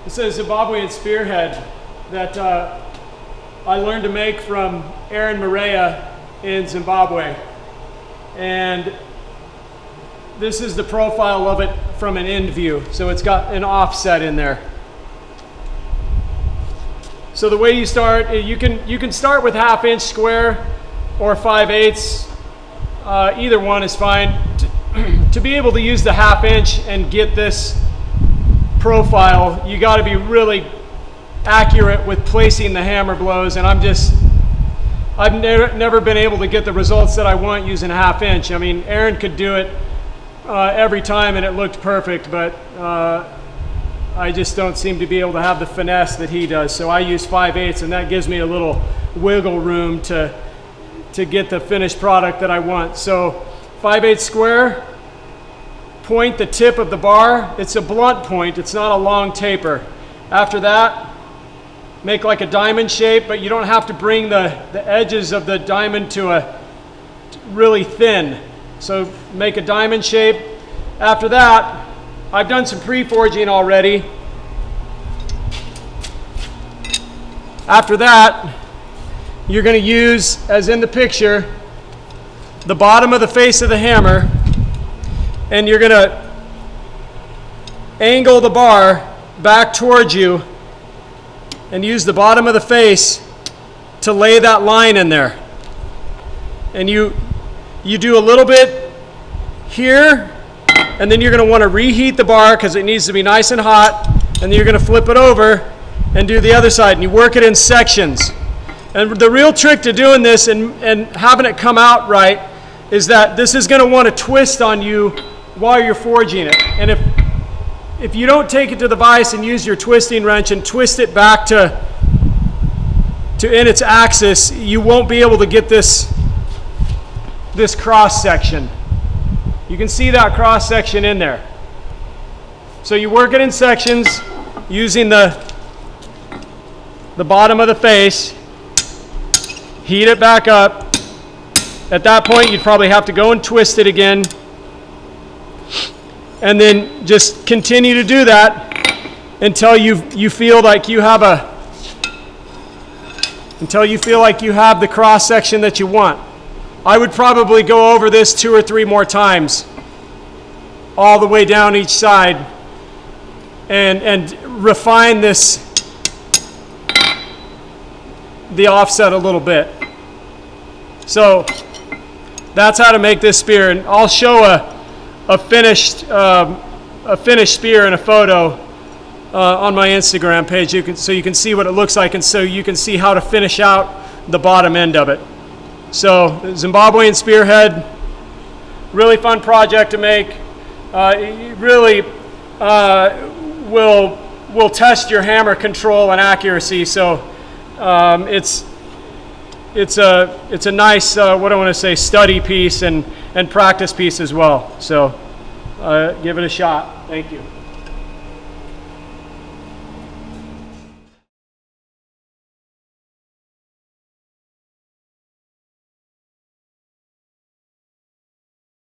This is a Zimbabwean spearhead that I learned to make from Aaron Maria in Zimbabwe. And this is the profile of it from an end view. So it's got an offset in there. So the way you start, you can start with 1/2 inch square or 5/8. Either one is fine. To be able to use the 1/2 inch and get this profile, you got to be really accurate with placing the hammer blows, and I've never been able to get the results that I want using 1/2 inch. I mean, Aaron could do it every time and it looked perfect, but I just don't seem to be able to have the finesse that he does. So I use 5/8, and that gives me a little wiggle room to get the finished product that I want. So 5/8 square, point the tip of the bar. It's a blunt point, it's not a long taper. After that, make like a diamond shape, but you don't have to bring the edges of the diamond to a really thin. So make a diamond shape. After that, I've done some pre-forging already. After that, you're going to use, as in the picture, the bottom of the face of the hammer, and you're going to angle the bar back towards you and use the bottom of the face to lay that line in there. And you do a little bit here, and then you're going to want to reheat the bar because it needs to be nice and hot, and then you're going to flip it over and do the other side, and you work it in sections. And the real trick to doing this and having it come out right is that this is going to want to twist on you while you're forging it. And if you don't take it to the vise and use your twisting wrench and twist it back to in its axis, you won't be able to get this cross section. You can see that cross section in there. So you work it in sections using the bottom of the face, heat it back up. At that point, you'd probably have to go and twist it again, and then just continue to do that until you feel like you have the cross section that you want. I would probably go over this 2 or 3 more times, all the way down each side, and refine the offset a little bit. So that's how to make this spear, and I'll show a finished spear in a photo on my Instagram page. So you can see what it looks like, and so you can see how to finish out the bottom end of it. So Zimbabwean spearhead, really fun project to make. It really will test your hammer control and accuracy. So it's a nice, what I want to say, study piece and practice piece as well. So give it a shot. Thank you.